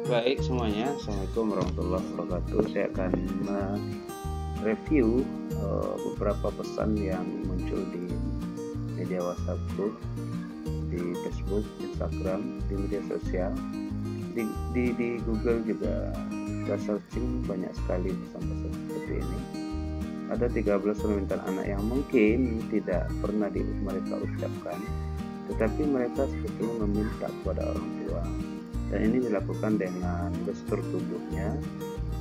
Baik semuanya, Assalamualaikum warahmatullahi wabarakatuh. Saya akan mereview beberapa pesan yang muncul di media WhatsAppku, di Facebook, Instagram, di media sosial, di Google juga. Kita searching banyak sekali pesan-pesan seperti ini. Ada 13 permintaan anak yang mungkin tidak pernah mereka ucapkan, tetapi mereka sebetulnya meminta kepada orang tua. Dan ini dilakukan dengan gestur tubuhnya,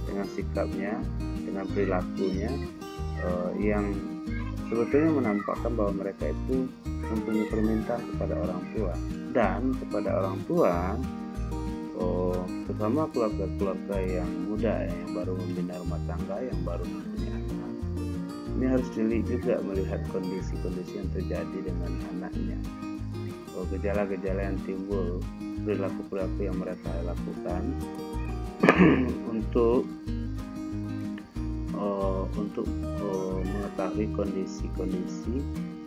dengan sikapnya, dengan perilakunya yang sebetulnya menampakkan bahwa mereka itu mempunyai permintaan kepada orang tua. Dan kepada orang tua, terutama keluarga-keluarga yang muda yang baru membina rumah tangga, yang baru mempunyai anak, ini harus jeli juga melihat kondisi-kondisi yang terjadi dengan anaknya, gejala-gejala yang timbul, perilaku-perilaku yang mereka lakukan untuk mengetahui kondisi-kondisi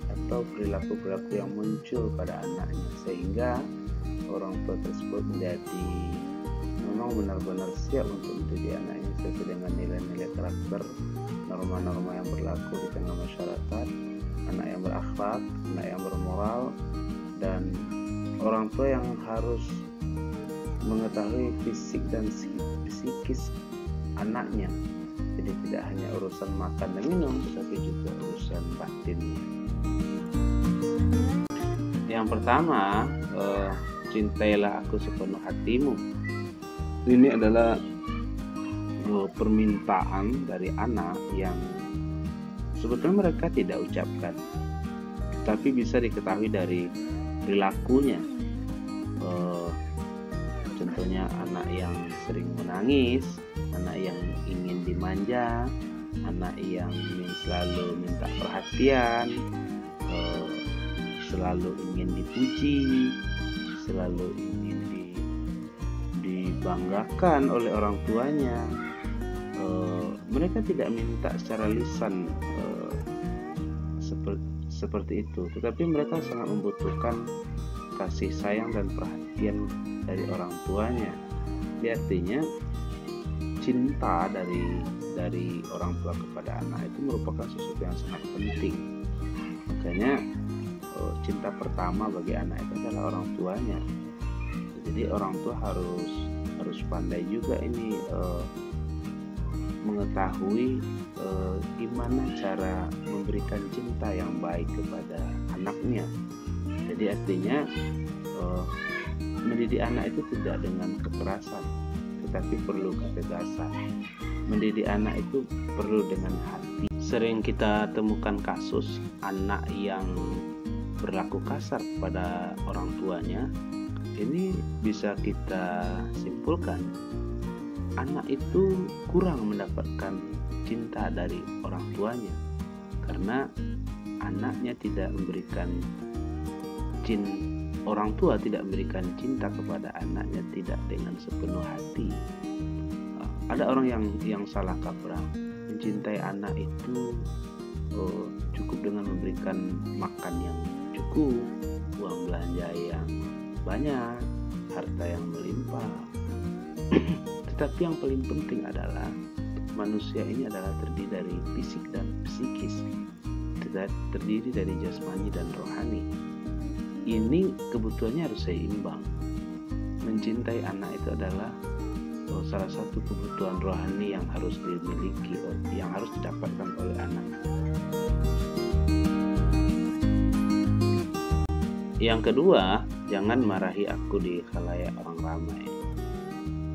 atau perilaku-perilaku yang muncul pada anaknya, sehingga orang tua tersebut menjadi memang benar-benar siap untuk mendidik anaknya sesuai dengan nilai-nilai karakter, norma-norma yang berlaku di tengah masyarakat, anak yang berakhlak, anak yang bermoral, dan orang tua yang harus mengetahui fisik dan psikis anaknya. Jadi tidak hanya urusan makan dan minum, tetapi juga urusan batinnya. Yang pertama, cintailah aku sepenuh hatimu. Ini adalah permintaan dari anak yang sebetulnya mereka tidak ucapkan, tapi bisa diketahui dari perilakunya. Contohnya anak yang sering menangis, anak yang ingin dimanja, anak yang ingin selalu minta perhatian, selalu ingin dipuji, selalu ingin dibanggakan oleh orang tuanya. Mereka tidak minta secara lisan seperti itu, tetapi mereka sangat membutuhkan kasih sayang dan perhatian dari orang tuanya. Artinya cinta dari orang tua kepada anak itu merupakan sesuatu yang sangat penting. Makanya cinta pertama bagi anak itu adalah orang tuanya. Jadi orang tua harus pandai juga ini mengetahui gimana cara memberikan cinta yang baik kepada anaknya. Jadi artinya mendidik anak itu tidak dengan kekerasan, tetapi perlu ketegasan. Mendidik anak itu perlu dengan hati. Sering kita temukan kasus anak yang berlaku kasar pada orang tuanya. Ini bisa kita simpulkan, anak itu kurang mendapatkan cinta dari orang tuanya karena anaknya tidak memberikan orang tua tidak memberikan cinta kepada anaknya tidak dengan sepenuh hati. Ada orang yang salah kaprah, mencintai anak itu cukup dengan memberikan makan yang cukup, uang belanja yang banyak, harta yang melimpah. Tetapi yang paling penting adalah manusia ini adalah terdiri dari fisik dan psikis, terdiri dari jasmani dan rohani. Ini kebutuhannya harus seimbang. Mencintai anak itu adalah salah satu kebutuhan rohani yang harus dimiliki, yang harus didapatkan oleh anak. Yang kedua, jangan marahi aku di khalayak orang ramai.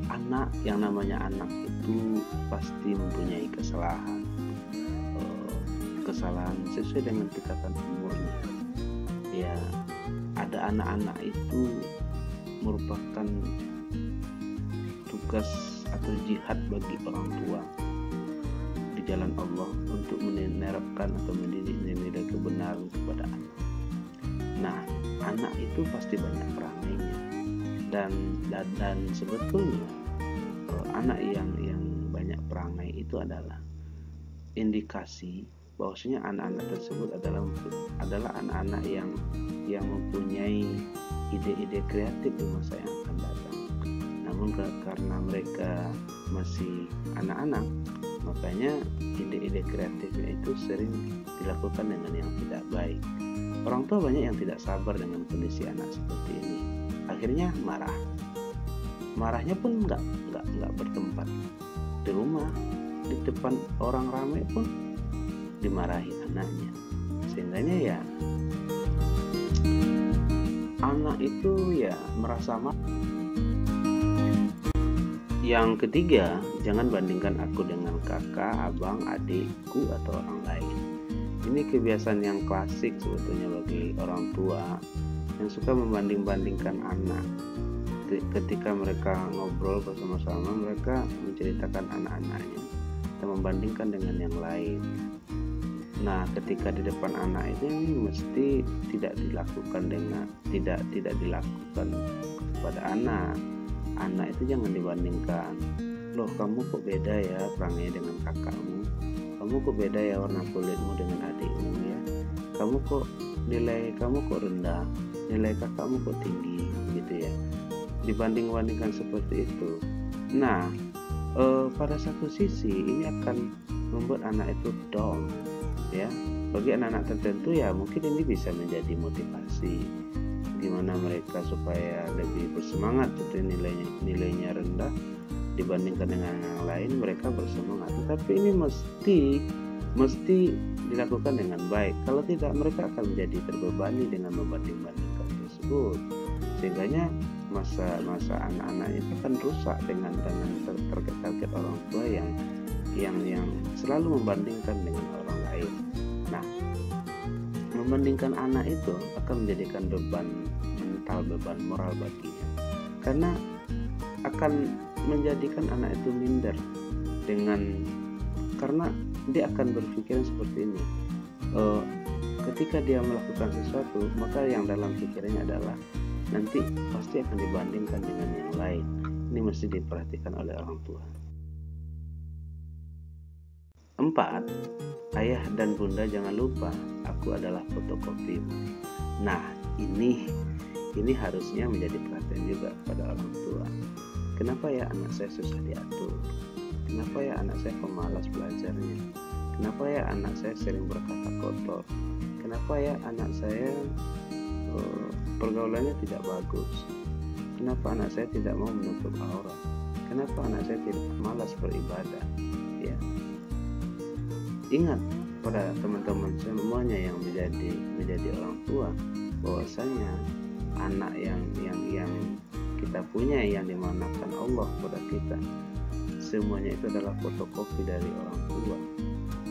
Anak yang namanya anak itu pasti mempunyai kesalahan sesuai dengan tingkatan umurnya. Ya, ada anak-anak itu merupakan tugas atau jihad bagi orang tua di jalan Allah untuk menerapkan atau mendidik nilai kebenaran kepada anak. Nah, anak itu pasti banyak perangainya, dan sebetulnya anak yang banyak perangai itu adalah indikasi bahwasanya anak-anak tersebut adalah anak-anak yang mempunyai ide-ide kreatif di masa yang akan datang. Nah, Namun karena mereka masih anak-anak, makanya ide-ide kreatifnya itu sering dilakukan dengan yang tidak baik. Orang tua banyak yang tidak sabar dengan kondisi anak seperti ini. Akhirnya marah. Marahnya pun nggak bertempat. Di rumah, di depan orang ramai pun dimarahi anaknya. Sehingganya ya anak itu ya merasa marah. Yang ketiga, jangan bandingkan aku dengan kakak, abang, adikku, atau orang lain. Ini kebiasaan yang klasik sebetulnya bagi orang tua yang suka membanding-bandingkan anak. Ketika mereka ngobrol bersama-sama, mereka menceritakan anak-anaknya dan membandingkan dengan yang lain. Nah, ketika di depan anak itu ini mesti tidak dilakukan kepada anak. Anak itu jangan dibandingkan. Loh, kamu kok beda ya perangainya dengan kakakmu? Kamu kok beda ya warna kulitmu dengan adikmu ya? Nilai kamu kok rendah, nilai kakakmu kok tinggi, gitu ya. Dibanding-bandingkan seperti itu. Nah, pada satu sisi ini akan membuat anak itu down, ya. Bagi anak-anak tertentu ya mungkin ini bisa menjadi motivasi gimana mereka supaya lebih bersemangat. Seperti nilainya rendah dibandingkan dengan yang lain, mereka bersemangat. Tetapi ini mesti dilakukan dengan baik. Kalau tidak, mereka akan menjadi terbebani dengan membanding-bandingkan tersebut. Sehingganya masa anak-anak itu akan rusak dengan target orang tua yang selalu membandingkan dengan orang lain. Nah, membandingkan anak itu akan menjadikan beban mental, beban moral baginya, karena akan menjadikan anak itu minder karena dia akan berpikiran seperti ini. Ketika dia melakukan sesuatu, maka yang dalam pikirannya adalah nanti pasti akan dibandingkan dengan yang lain. Ini mesti diperhatikan oleh orang tua. 4. Ayah dan bunda jangan lupa, aku adalah fotokopimu. Nah, ini harusnya menjadi perhatian juga pada orang tua. Kenapa ya anak saya susah diatur? Kenapa ya anak saya pemalas belajarnya? Kenapa ya anak saya sering berkata kotor? Kenapa ya anak saya pergaulannya tidak bagus? Kenapa anak saya tidak mau menutup aurat? Kenapa anak saya tidak malas beribadah? Ya. Ingat pada teman-teman semuanya yang menjadi orang tua, bahwasanya anak yang kita punya, yang dimanakan Allah kepada kita, semuanya itu adalah fotokopi dari orang tua.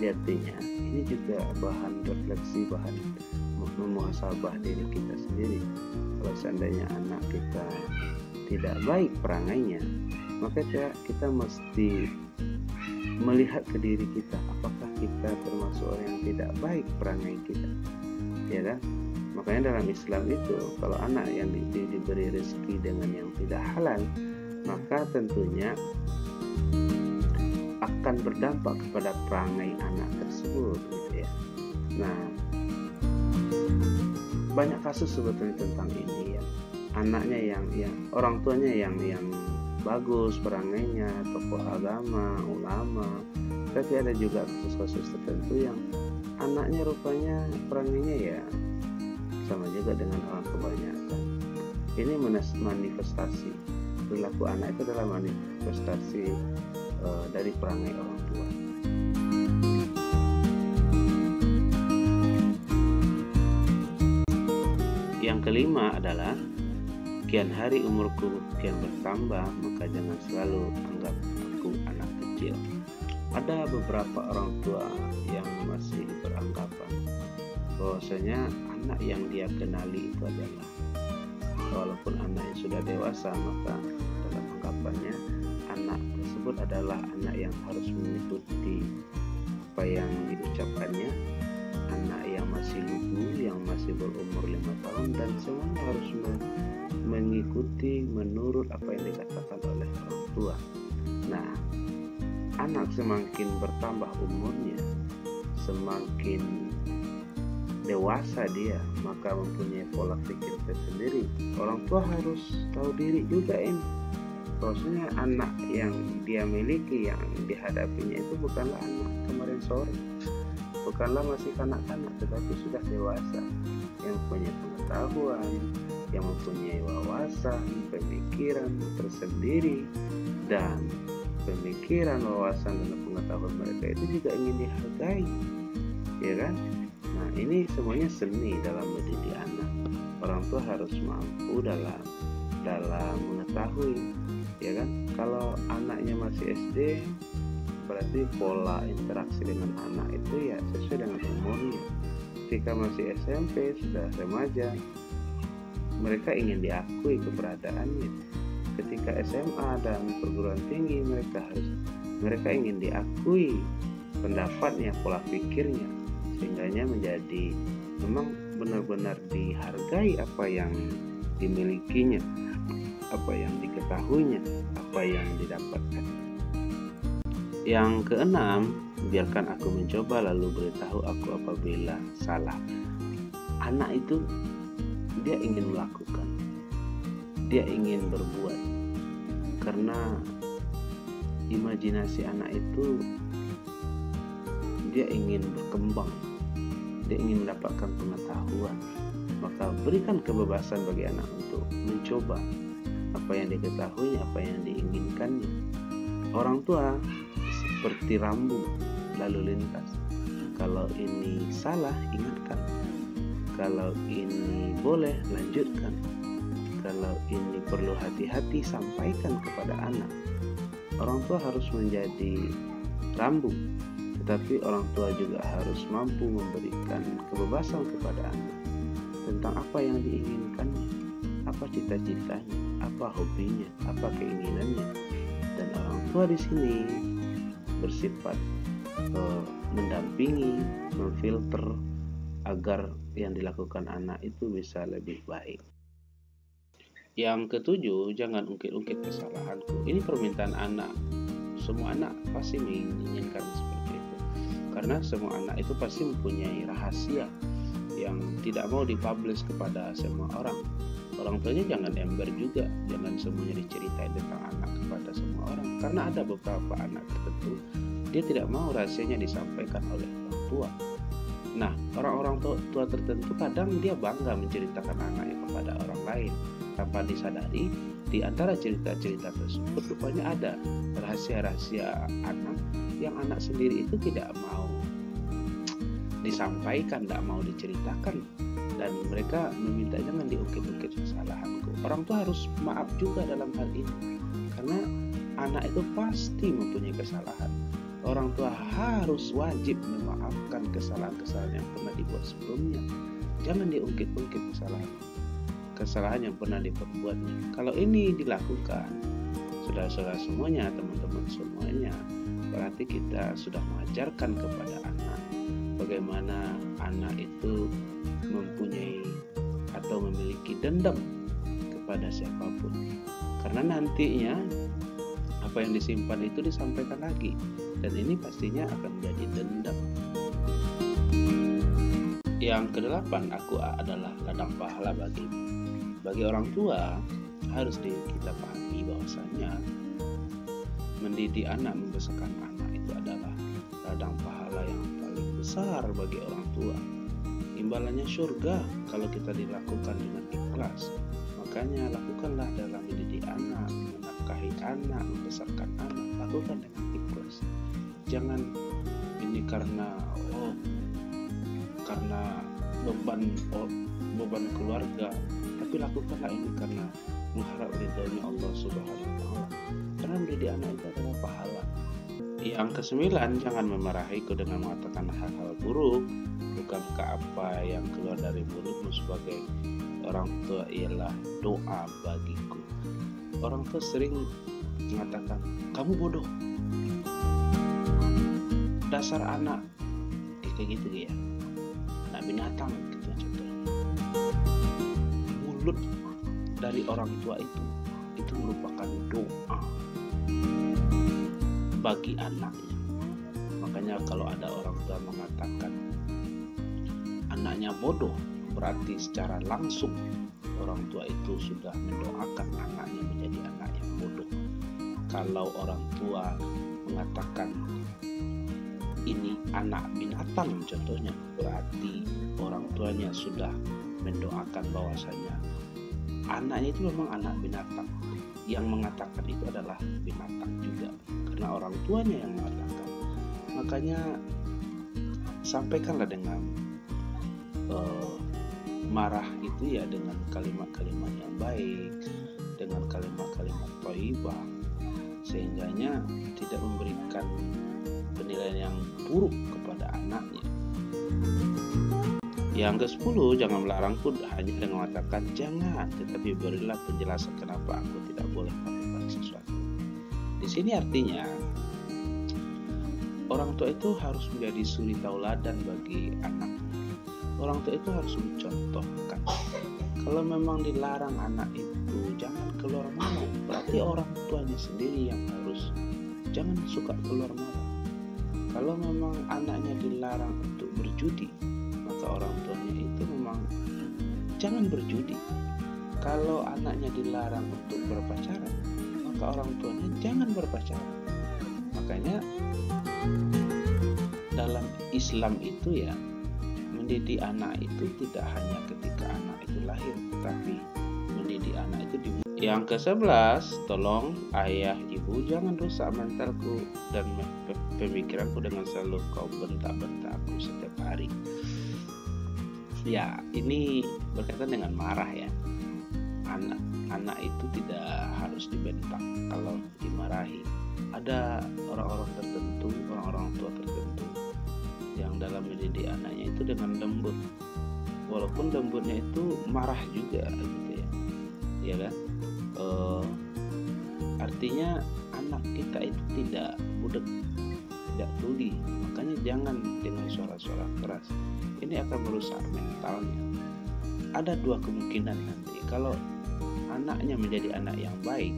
Artinya ini juga bahan refleksi, bahan memuhasabah diri kita sendiri. Kalau seandainya anak kita tidak baik perangainya, maka kita mesti melihat ke diri kita, apakah kita termasuk orang yang tidak baik perangai kita, ya kan? Makanya dalam Islam itu kalau anak yang diberi rezeki dengan yang tidak halal, maka tentunya akan berdampak kepada perangai anak tersebut, gitu ya. Nah, banyak kasus sebetulnya tentang ini ya. Anaknya yang orang tuanya yang bagus perangainya, tokoh agama, ulama, tapi ada juga kasus-kasus tertentu yang anaknya rupanya perangainya ya sama juga dengan orang kebanyakan. Ini manifestasi perilaku anak itu adalah manifestasi dari perangai orang tua. Yang kelima adalah kian hari umurku kian bertambah, maka jangan selalu anggap aku anak kecil. Ada beberapa orang tua yang masih beranggapan bahwasanya anak yang dia kenali itu adalah, walaupun anaknya sudah dewasa, maka dalam anggapannya anak tersebut adalah anak yang harus mengikuti apa yang diucapkannya, anak yang masih lugu, yang masih berumur 5 tahun, dan semuanya harus mengikuti menurut apa yang dikatakan oleh orang tua. Nah, anak semakin bertambah umurnya, semakin dewasa dia, maka mempunyai pola pikir tersendiri. Orang tua harus tahu diri juga ini. bahwasanya anak yang dia miliki, yang dihadapinya itu bukanlah anak kemarin sore, bukanlah masih kanak-kanak, tetapi sudah dewasa, yang punya pengetahuan, yang mempunyai wawasan, pemikiran tersendiri, dan pemikiran, wawasan, dan pengetahuan mereka itu juga ingin dihargai, ya kan? Nah, ini semuanya seni dalam mendidik anak. Orang tua harus mampu dalam mengetahui, ya kan? Kalau anaknya masih SD, berarti pola interaksi dengan anak itu ya sesuai dengan umurnya. Ketika masih SMP, sudah remaja, mereka ingin diakui keberadaannya. Ketika SMA dan perguruan tinggi, mereka ingin diakui pendapatnya, pola pikirnya, sehingganya menjadi memang benar-benar dihargai apa yang dimilikinya, apa yang diketahuinya, apa yang didapatkan. Yang keenam, biarkan aku mencoba lalu beritahu aku apabila salah. Anak itu dia ingin melakukan, dia ingin berbuat, karena imajinasi anak itu dia ingin berkembang, dia ingin mendapatkan pengetahuan. Maka berikan kebebasan bagi anak untuk mencoba apa yang diketahui, apa yang diinginkannya. Orang tua seperti rambu lalu lintas. Kalau ini salah, ingatkan. Kalau ini boleh, lanjutkan. Kalau ini perlu hati-hati, sampaikan kepada anak. Orang tua harus menjadi rambu, tetapi orang tua juga harus mampu memberikan kebebasan kepada anak tentang apa yang diinginkannya, apa cita-citanya, apa hobinya, apa keinginannya. Dan orang tua di sini bersifat mendampingi, memfilter agar yang dilakukan anak itu bisa lebih baik. Yang ketujuh, jangan ungkit-ungkit kesalahanku. Ini permintaan anak. Semua anak pasti menginginkan seperti itu, karena semua anak itu pasti mempunyai rahasia yang tidak mau dipublish kepada semua orang. Orang tuanya jangan ember juga, jangan semuanya diceritain tentang anak kepada semua orang, karena ada beberapa anak tertentu dia tidak mau rahasianya disampaikan oleh orang tua. Nah, orang-orang tua tertentu kadang dia bangga menceritakan anaknya kepada orang lain tanpa disadari di antara cerita-cerita tersebut rupanya ada rahasia-rahasia anak yang anak sendiri itu tidak mau disampaikan, tidak mau diceritakan, dan mereka meminta jangan diungkit-ungkit kesalahanku. Orang tua harus maaf juga dalam hal ini, karena anak itu pasti mempunyai kesalahan. Orang tua harus wajib memaafkan kesalahan-kesalahan yang pernah dibuat sebelumnya. Jangan diungkit-ungkit kesalahan yang pernah diperbuatnya. Kalau ini dilakukan, saudara-saudara semuanya, teman-teman semuanya, berarti kita sudah mengajarkan kepada anak bagaimana anak itu mempunyai atau memiliki dendam kepada siapapun. Karena nantinya apa yang disimpan itu disampaikan lagi, dan ini pastinya akan menjadi dendam. Yang kedelapan, aku adalah ladang pahala bagimu. Bagi orang tua harus kita pahami bahwasanya mendidik anak, membesarkan anak itu adalah ladang pahala yang paling besar bagi orang tua. Imbalannya surga kalau kita dilakukan dengan ikhlas. Makanya lakukanlah dalam mendidik anak, menafkahi anak, membesarkan anak, lakukan dengan ikhlas. Jangan ini karena beban keluarga, tapi lakukanlah ini karena mengharap ridhonya Allah Subhanahu wa Ta'ala. Karena mendidik anak itu adalah pahala. Yang kesembilan, jangan memarahiku dengan mengatakan hal-hal buruk. Bukankah apa yang keluar dari mulutmu sebagai orang tua ialah doa bagiku? Orang tua sering mengatakan, kamu bodoh, dasar anak, kayak gitu ya, anak binatang gitu contohnya. Mulut dari orang tua itu merupakan doa bagi anaknya. Makanya kalau ada orang tua mengatakan anaknya bodoh, berarti secara langsung orang tua itu sudah mendoakan anaknya menjadi anak yang bodoh. Kalau orang tua mengatakan ini anak binatang contohnya, berarti orang tuanya sudah mendoakan bahwasanya anaknya itu memang anak binatang. Yang mengatakan itu adalah binatang juga, karena orang tuanya yang mengatakan. Makanya sampaikanlah dengan marah itu ya dengan kalimat-kalimat yang baik, dengan kalimat-kalimat thayyibah, sehingganya tidak memberikan penilaian yang buruk kepada anaknya. Yang ke-10, jangan melarang pun hanya dengan mengatakan jangan, tetapi berilah penjelasan kenapa aku tidak boleh melakukan sesuatu. Di sini artinya orang tua itu harus menjadi suri tauladan bagi anak. Orang tua itu harus mencontohkan. Kalau memang dilarang anak itu jangan keluar malam, berarti orang tuanya sendiri yang harus jangan suka keluar malam. Kalau memang anaknya dilarang untuk berjudi, maka orang tuanya itu memang jangan berjudi. Kalau anaknya dilarang untuk berpacaran, maka orang tuanya jangan berpacaran. Makanya dalam Islam itu ya, mendidik anak itu tidak hanya ketika anak itu lahir, tapi mendidik anak itu di. Yang ke-11, tolong ayah ibu jangan rusak mentalku dan pemikiranku dengan selalu kau bentak-bentak aku setiap hari. Ya, ini berkaitan dengan marah ya. Anak itu tidak harus dibentak kalau dimarahi. Ada orang-orang tertentu, orang-orang tua tertentu yang dalam mendidik anaknya itu dengan lembut, walaupun lembutnya itu marah juga gitu ya, ya kan? Artinya anak kita itu tidak budak, tidak tuli, makanya jangan dengan suara-suara keras. Ini akan merusak mentalnya. Ada dua kemungkinan nanti. Kalau anaknya menjadi anak yang baik,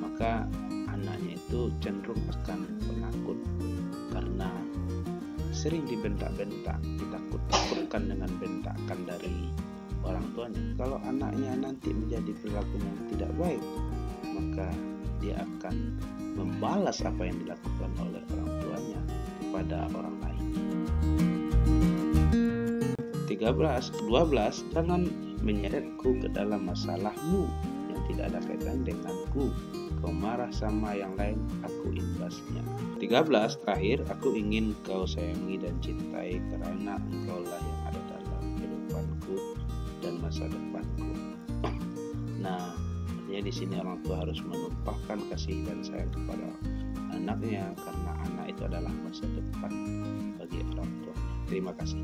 maka anaknya itu cenderung akan penakut karena sering dibentak-bentak, ditakut-takutkan dengan bentakan dari orang tuanya. Kalau anaknya nanti menjadi perilaku yang tidak baik, maka dia akan membalas apa yang dilakukan oleh orang tuanya kepada orang lain. 12. Jangan menyeretku ke dalam masalahmu yang tidak ada kaitan denganku. Kau marah sama yang lain, aku imbasnya. 13. Terakhir, aku ingin kau sayangi dan cintai karena engkaulah yang ada dalam kehidupanku dan masa depanku. Nah, artinya di sini orang tua harus menumpahkan kasih dan sayang kepada anaknya karena anak itu adalah masa depan bagi orang tuanya. Terima kasih.